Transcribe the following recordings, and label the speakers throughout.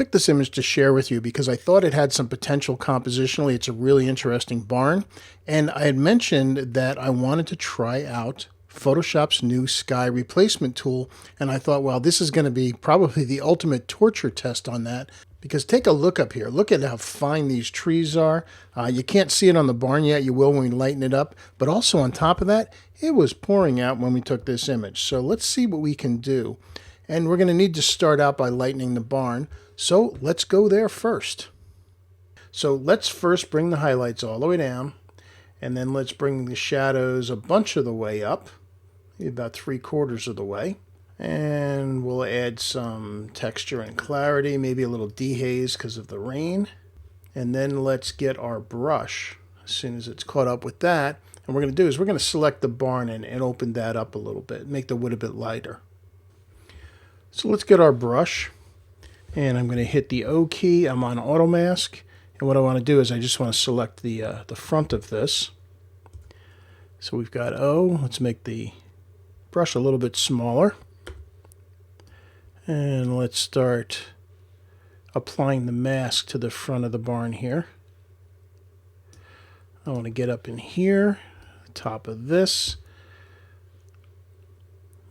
Speaker 1: picked this image to share with you because I thought it had some potential compositionally. It's a really interesting barn. And I had mentioned that I wanted to try out Photoshop's new sky replacement tool. And I thought, well, this is going to be probably the ultimate torture test on that. Because take a look up here. Look at how fine these trees are. You can't see it on the barn yet. You will when we lighten it up. But also on top of that, it was pouring out when we took this image. So let's see what we can do. And we're going to need to start out by lightening the barn. So let's go there first. So let's first bring the highlights all the way down. And then let's bring the shadows a bunch of the way up. Maybe about 3/4 of the way. And we'll add some texture and clarity, maybe a little dehaze because of the rain. And then let's get our brush as soon as it's caught up with that. And what we're going to do is we're going to select the barn and open that up a little bit, make the wood a bit lighter. So let's get our brush. And I'm going to hit the O key. I'm on auto mask. And what I want to do is I just want to select the front of this. So we've got O. Let's make the brush a little bit smaller. And let's start applying the mask to the front of the barn here. I want to get up in here, top of this.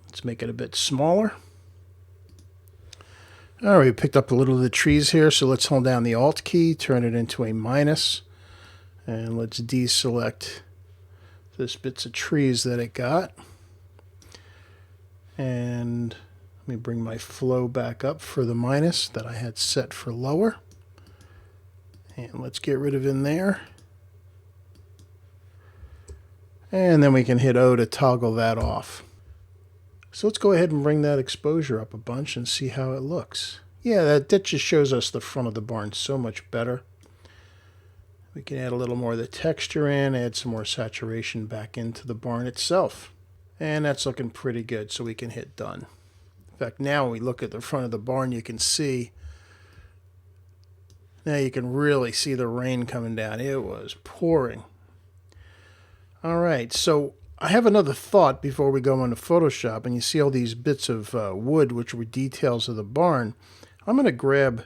Speaker 1: Let's make it a bit smaller. All right, we picked up a little of the trees here, so let's hold down the Alt key, turn it into a minus, and let's deselect this bits of trees that it got. And let me bring my flow back up for the minus that I had set for lower. And let's get rid of in there. And then we can hit O to toggle that off. So let's go ahead and bring that exposure up a bunch and see how it looks. Yeah, that just shows us the front of the barn so much better. We can add a little more of the texture in, add some more saturation back into the barn itself. And that's looking pretty good, so we can hit done. In fact, now when we look at the front of the barn, you can see, now you can really see the rain coming down. It was pouring. All right, so I have another thought before we go into Photoshop, and you see all these bits of wood, which were details of the barn. I'm going to grab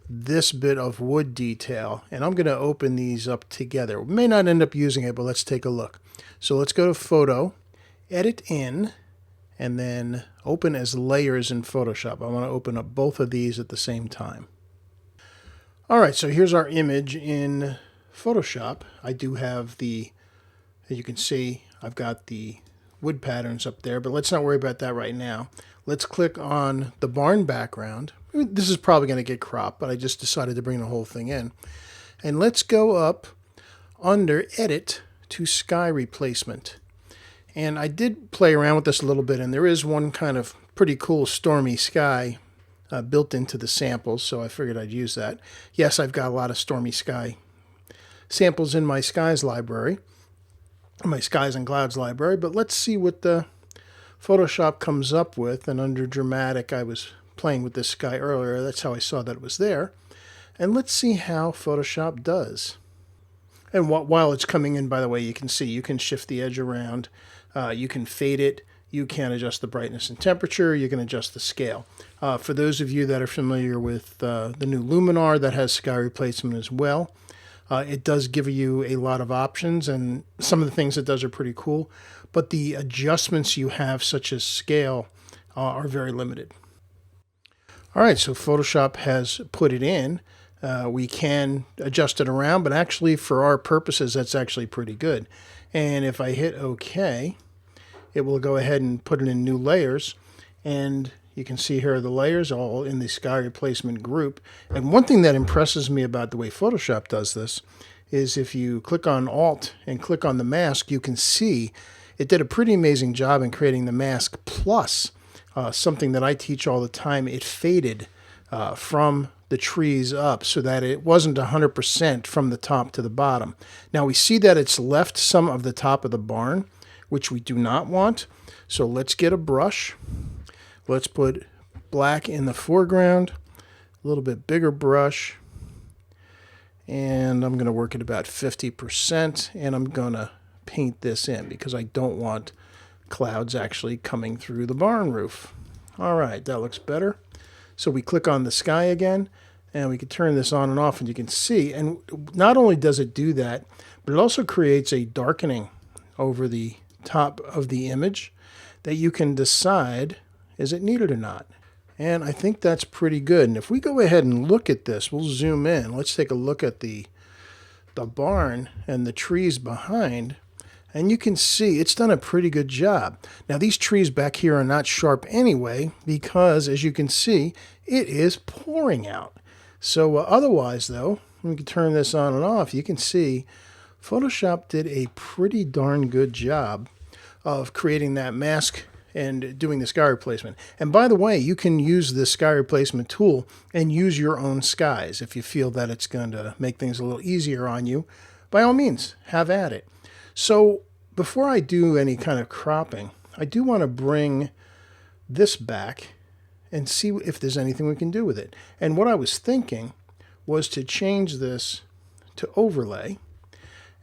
Speaker 1: this bit of wood detail, and I'm going to open these up together. We may not end up using it, but let's take a look. So let's go to Photo, Edit In, and then Open as Layers in Photoshop. I want to open up both of these at the same time. All right, so here's our image in Photoshop. I do have the, as you can see, I've got the wood patterns up there, but let's not worry about that right now. Let's click on the barn background. This is probably going to get cropped, but I just decided to bring the whole thing in. And let's go up under Edit to Sky Replacement. And I did play around with this a little bit, and there is one kind of pretty cool stormy sky built into the samples, so I figured I'd use that. Yes, I've got a lot of stormy sky samples in my skies library, my skies and clouds library, but let's see what the Photoshop comes up with. And under dramatic, I was playing with this sky earlier. That's how I saw that it was there. And let's see how Photoshop does. And while it's coming in, by the way, you can see you can shift the edge around. You can fade it. You can adjust the brightness and temperature. You can adjust the scale. For those of you that are familiar with the new Luminar that has sky replacement as well, it does give you a lot of options, and some of the things it does are pretty cool. But the adjustments you have, such as scale, are very limited. All right, so Photoshop has put it in. We can adjust it around, but actually for our purposes, that's actually pretty good. And if I hit OK, it will go ahead and put it in new layers. And you can see here the layers all in the sky replacement group. And one thing that impresses me about the way Photoshop does this is if you click on Alt and click on the mask, you can see it did a pretty amazing job in creating the mask, plus something that I teach all the time. It faded from the trees up so that it wasn't 100% from the top to the bottom. Now we see that it's left some of the top of the barn, which we do not want. So let's get a brush. Let's put black in the foreground, a little bit bigger brush, and I'm going to work at about 50%, and I'm going to paint this in because I don't want clouds actually coming through the barn roof. All right, that looks better. So we click on the sky again, And we can turn this on and off, and you can see, and not only does it do that, but it also creates a darkening over the top of the image that you can decide, is it needed or not? And I think that's pretty good. And if we go ahead and look at this, we'll zoom in. Let's take a look at the barn and the trees behind. And you can see it's done a pretty good job. Now these trees back here are not sharp anyway because, as you can see, it is pouring out. So otherwise though, we can turn this on and off. You can see Photoshop did a pretty darn good job of creating that mask and doing the sky replacement. And by the way, you can use this sky replacement tool and use your own skies if you feel that it's going to make things a little easier on you. By all means, have at it. So before I do any kind of cropping, I do want to bring this back and see if there's anything we can do with it. And what I was thinking was to change this to overlay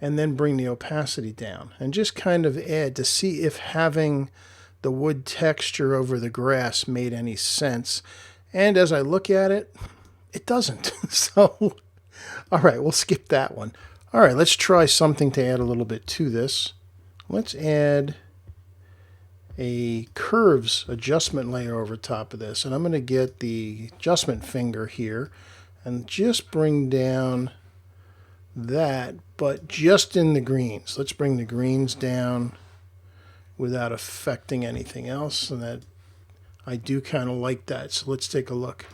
Speaker 1: and then bring the opacity down and just kind of add to see if having the wood texture over the grass made any sense. And as I look at it, it doesn't. So, all right, we'll skip that one. All right, let's try something to add a little bit to this. Let's add a curves adjustment layer over top of this. And I'm going to get the adjustment finger here and just bring down that, but just in the greens. Let's bring the greens down without affecting anything else. And that, I do kind of like that. So let's take a look.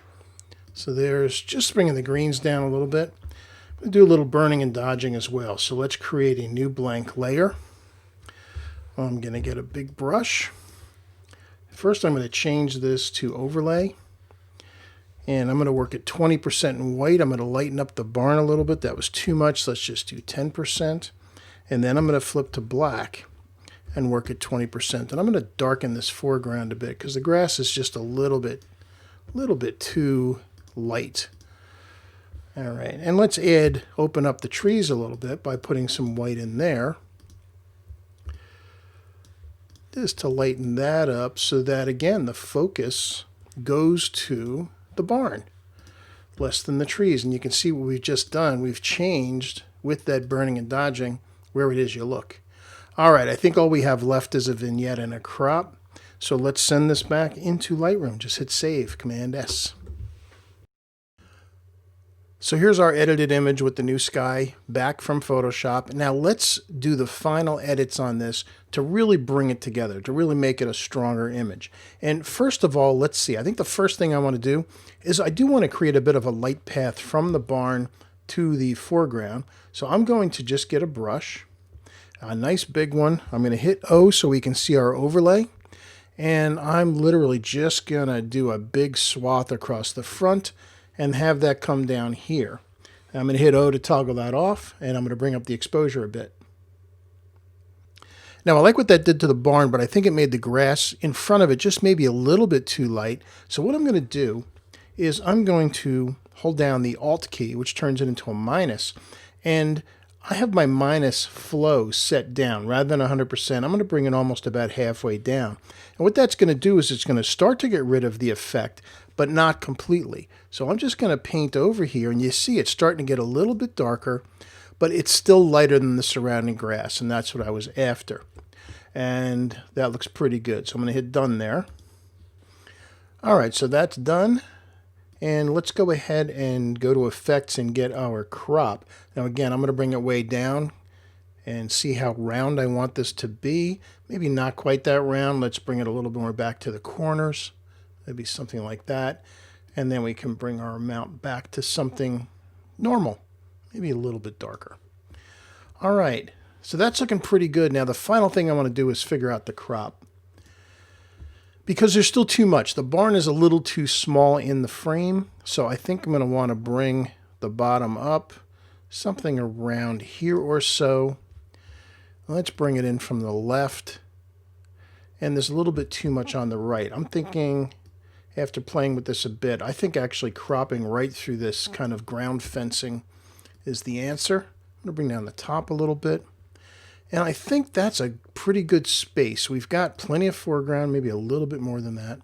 Speaker 1: So there's just bringing the greens down a little bit. We'll do a little burning and dodging as well. So let's create a new blank layer. I'm going to get a big brush. First, I'm going to change this to overlay. And I'm going to work at 20% in white. I'm going to lighten up the barn a little bit. That was too much. So let's just do 10%. And then I'm going to flip to black and work at 20%. And I'm going to darken this foreground a bit because the grass is just a little bit too light. All right, and let's open up the trees a little bit by putting some white in there. Just to lighten that up so that, again, the focus goes to the barn, less than the trees. And you can see what we've just done. We've changed, with that burning and dodging, where it is you look. All right, I think all we have left is a vignette and a crop. So let's send this back into Lightroom. Just hit Save, Command S. So here's our edited image with the new sky back from Photoshop. Now let's do the final edits on this to really bring it together, to really make it a stronger image. And first of all, let's see. I think the first thing I want to do is I do want to create a bit of a light path from the barn to the foreground. So I'm going to just get a brush, a nice big one. I'm going to hit O so we can see our overlay. And I'm literally just going to do a big swath across the front and have that come down here. And I'm going to hit O to toggle that off, and I'm going to bring up the exposure a bit. Now, I like what that did to the barn, but I think it made the grass in front of it just maybe a little bit too light. So what I'm going to do is I'm going to hold down the Alt key, which turns it into a minus, and I have my minus flow set down rather than 100%. I'm going to bring it almost about halfway down. And what that's going to do is it's going to start to get rid of the effect, but not completely. So I'm just going to paint over here, and you see it's starting to get a little bit darker, but it's still lighter than the surrounding grass, and that's what I was after. And that looks pretty good. So I'm going to hit done there. All right, so that's done. And let's go ahead and go to effects and get our crop. Now again, I'm going to bring it way down and see how round I want this to be. Maybe not quite that round. Let's bring it a little bit more back to the corners. Maybe something like that. And then we can bring our amount back to something normal, maybe a little bit darker. All right, so that's looking pretty good. Now the final thing I want to do is figure out the crop, because there's still too much. The barn is a little too small in the frame, so I think I'm going to want to bring the bottom up something around here or so. Let's bring it in from the left, and there's a little bit too much on the right. I'm thinking, after playing with this a bit, I think actually cropping right through this kind of ground fencing is the answer. I'm going to bring down the top a little bit. And I think that's a pretty good space. We've got plenty of foreground, maybe a little bit more than that.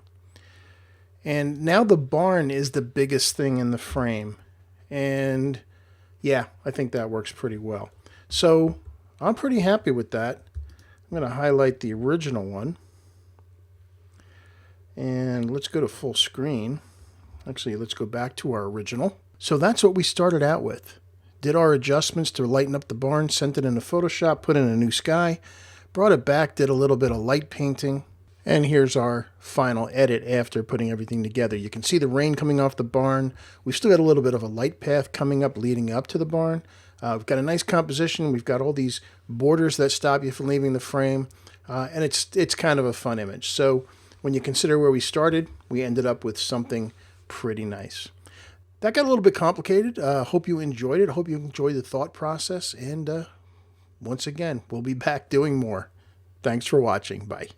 Speaker 1: And now the barn is the biggest thing in the frame. And yeah, I think that works pretty well. So I'm pretty happy with that. I'm going to highlight the original one. And let's go to full screen. Actually, let's go back to our original. So that's what we started out with. Did our adjustments to lighten up the barn, sent it into Photoshop, put in a new sky, brought it back, did a little bit of light painting, and here's our final edit after putting everything together. You can see the rain coming off the barn. We've still got a little bit of a light path coming up leading up to the barn. We've got a nice composition. We've got all these borders that stop you from leaving the frame, and it's kind of a fun image. So when you consider where we started, we ended up with something pretty nice. That got a little bit complicated. Hope you enjoyed it. Hope you enjoyed the thought process. And once again, we'll be back doing more. Thanks for watching. Bye.